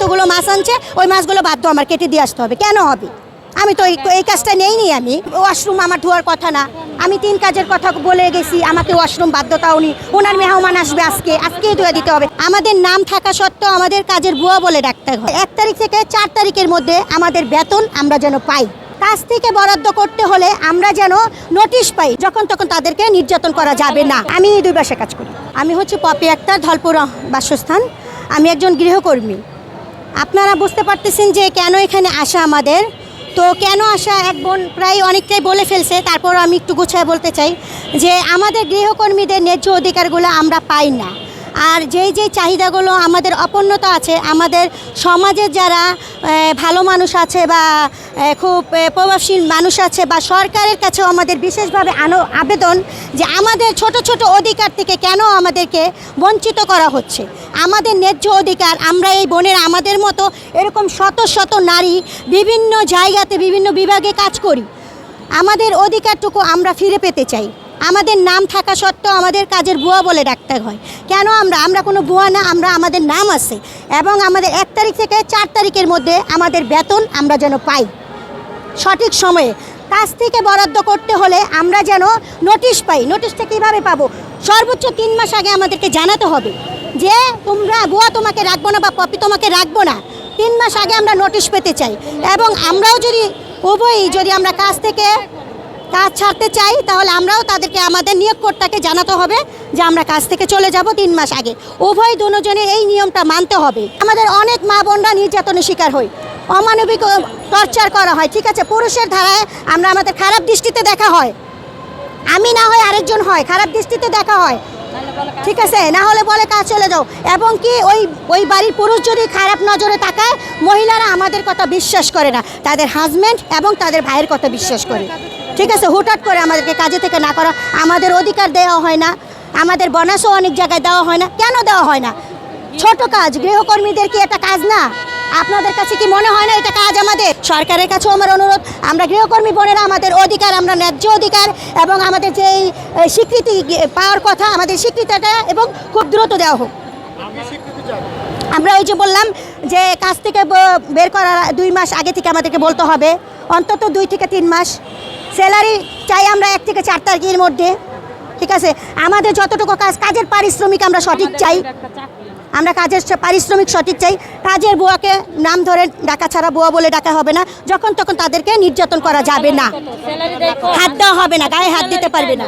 এতগুলো মাছ আনছে, ওই মাছগুলো বাধ্য আমার কেটে দিয়ে আসতে হবে। কেন হবে? আমি তো এই কাজটা নেইনি। আমি ওয়াশরুম আমার ধোয়ার কথা না, আমি 3 কাজের কথা বলে গেছি, আমাকে ওয়াশরুম বাধ্যতাও নি। ওনার মেহমান আসবে, আজকেই ধুয়ে দিতে হবে। আমাদের নাম থাকা সত্ত্বেও আমাদের কাজের বুয়া বলে ডাকতে হয়। 1 তারিখ থেকে 4 তারিখের মধ্যে আমাদের বেতন আমরা যেন পাই। কাজ থেকে বরাদ্দ করতে হলে আমরা যেন নোটিশ পাই, যখন তখন তাদেরকে নির্যাতন করা যাবে না। আমি 2 বাসায় কাজ করি। আমি হচ্ছে পপি আক্তার, ধলপুর বাসস্থান। আমি একজন গৃহকর্মী। আপনারা বুঝতে পারতেছেন যে কেন এখানে আসা আমাদের। তো কেন আসা এক বোন প্রায় অনেকটাই বলে ফেলছে, তারপর আমি একটু গুছায় বলতে চাই যে আমাদের গৃহকর্মীদের ন্যায্য অধিকারগুলো আমরা পাই না। আর যেই চাহিদাগুলো আমাদের অপূর্ণতা আছে, আমাদের সমাজের যারা ভালো মানুষ আছে বা খুব প্রভাবশীল মানুষ আছে বা সরকারের কাছেও আমাদের বিশেষভাবে আবেদন যে আমাদের ছোট ছোট অধিকার থেকে কেন আমাদেরকে বঞ্চিত করা হচ্ছে। আমাদের ন্যায্য অধিকার, আমরা এই বোনেরা আমাদের মতো এরকম শত শত নারী বিভিন্ন জায়গাতে বিভিন্ন বিভাগে কাজ করি। আমাদের অধিকারটুকু আমরা ফিরে পেতে চাই। আমাদের নাম থাকা সত্ত্বেও আমাদের কাজের বুয়া বলে ডাকতে হয়। কেন আমরা কোনো বুয়া না, আমাদের নাম আছে এবং আমাদের 1 তারিখ থেকে 4 তারিখের মধ্যে আমাদের বেতন আমরা যেন পাই সঠিক সময়ে। কাজ থেকে বরাদ্দ করতে হলে আমরা যেন নোটিশ পাই। নোটিশটা কীভাবে পাবো? সর্বোচ্চ 3 মাস আগে আমাদেরকে জানাতে হবে যে তোমরা বুয়া তোমাকে রাখবো না বা পপি তোমাকে রাখবো না। 3 মাস আগে আমরা নোটিশ পেতে চাই। এবং আমরাও যদি উভয়ই যদি আমরা কাজ ছাড়তে চাই, তাহলে আমরাও তাদেরকে আমাদের নিয়োগকর্তাকে জানাতে হবে যে আমরা কাজ থেকে চলে যাব 3 মাস আগে। উভয় দুজনে এই নিয়মটা মানতে হবে। আমাদের অনেক মা বোনরা নির্যাতনের শিকার হই, অমানবিক টর্চার করা হয়। ঠিক আছে, পুরুষের ধারায় আমাদের খারাপ দৃষ্টিতে দেখা হয়। আমি না হয় আরেকজন হয়, খারাপ দৃষ্টিতে দেখা হয়। ঠিক আছে, না হলে বলে কাজ চলে যাও। এবং কি ওই বাড়ির পুরুষ যদি খারাপ নজরে তাকায়, মহিলারা আমাদের কথা বিশ্বাস করে না, তাদের হাজব্যান্ড এবং তাদের ভাইয়ের কথা বিশ্বাস করে। ঠিক আছে, হুটহাট করে আমাদেরকে কাজে থেকে না করা, আমাদের অধিকার দেওয়া হয় না, আমাদের বোনাসও অনেক জায়গায় দেওয়া হয় না। কেন দেওয়া হয় না? ছোট কাজ, গৃহকর্মীদের কি এটা কাজ না? আপনাদের কাছে কি মনে হয় না এটা কাজ? আমাদের সরকারের কাছেও আমার অনুরোধ, আমরা গৃহকর্মী বোনেরা আমাদের অধিকার, আমরা ন্যায্য অধিকার এবং আমাদের যে স্বীকৃতি পাওয়ার কথা, আমাদের স্বীকৃতিটা এবং খুব দ্রুত দেওয়া হোক। আমরা ওই যে বললাম যে কাজ থেকে বের করার 2 মাস আগে থেকে আমাদেরকে বলতে হবে, অন্তত 2 থেকে 3 মাস। স্যালারি চাই আমরা 1 থেকে 4 তারিখের মধ্যে। ঠিক আছে, আমাদের যতটুকু কাজের পারিশ্রমিক আমরা সঠিক চাই, আমরা কাজের পারিশ্রমিক সঠিক চাই। কাজের বুয়াকে নাম ধরে ডাকা ছাড়া বুয়া বলে ডাকা হবে না, যখন তখন তাদেরকে নির্যাতন করা যাবে না, হাত দেওয়া হবে না, গায়ে হাত দিতে পারবে না।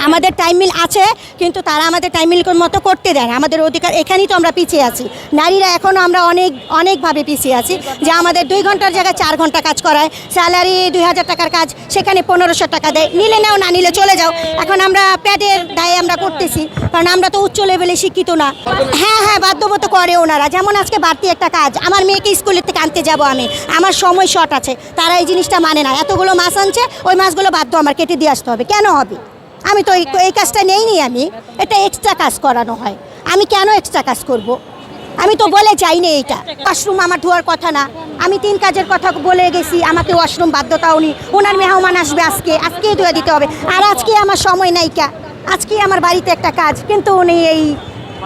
আমাদের টাইম মিল আছে, কিন্তু তারা আমাদের টাইম মিল মতো করতে দেয় না। আমাদের অধিকার, এখানেই তো আমরা পিছিয়ে আছি। নারীরা এখনও আমরা অনেকভাবে পিছিয়ে আছি যে আমাদের 2 ঘন্টার জায়গায় 4 ঘন্টা কাজ করায়, স্যালারি 2000 টাকার কাজ সেখানে 1500 টাকা দেয়। নিলে নাও, না নিলে চলে যাও। এখন আমরা প্যাডের দায়ে আমরা করতেছি, কারণ আমরা তো উচ্চ লেভেলে শিক্ষিত না। হ্যাঁ, বাধ্যবত করে ওনারা। যেমন আজকে বাড়তি একটা কাজ, আমার মেয়েকে স্কুলের থেকে আনতে যাব আমি, আমার সময় শর্ট আছে, তারা এই জিনিসটা মানে না। এতগুলো মাছ আনছে, ওই মাছগুলো বাধ্য আমার কেটে দিয়ে আসতে হবে। কেন হবে? আমি তো এই কাজটা নেইনি। এটা এক্সট্রা কাজ করানো হয়। আমি কেন এক্সট্রা কাজ করব? আমি তো বলে যাইনি এইটা। ওয়াশরুম আমার ধোয়ার কথা না, আমি 3 কাজের কথা বলে গেছি, আমাকে ওয়াশরুম বাধ্যতাও নি। ওনার মেহমান আসবে, আজকেই ধুয়ে দিতে হবে। আর আজকে আমার সময় নাইকা, আজকে আমার বাড়িতে একটা কাজ, কিন্তু উনি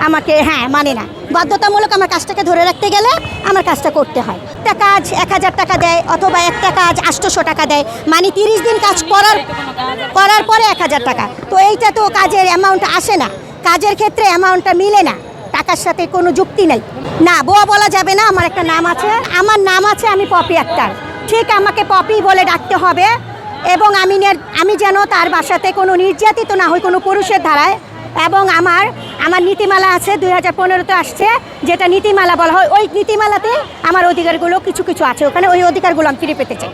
আমাকে মানে না। বাধ্যতামূলক আমার কাজটাকে ধরে রাখতে গেলে আমার কাজটা করতে হয়। একটা কাজ 1000 টাকা দেয়, অথবা একটা কাজ 800 টাকা দেয়, মানে 30 দিন কাজ করার পরে 1000 টাকা। তো এইটা তো কাজের অ্যামাউন্ট আসে না, কাজের ক্ষেত্রে অ্যামাউন্টটা মিলে না, টাকার সাথে কোনো যুক্তি নেই। না, বুয়া বলা যাবে না। আমার একটা নাম আছে, আমি পপি আক্তার। ঠিক, আমাকে পপি বলে ডাকতে হবে। এবং আমি যেন তার বাসাতে কোনো নির্যাতিত না হই কোনো পুরুষের ধারায়। এবং আমার নীতিমালা আছে, 2015-তে আসছে, যেটা নীতিমালা বলা হয়। ওই নীতিমালাতে আমার অধিকারগুলো কিছু আছে, ওখানে ওই অধিকারগুলো আমি ফিরে পেতে চাই।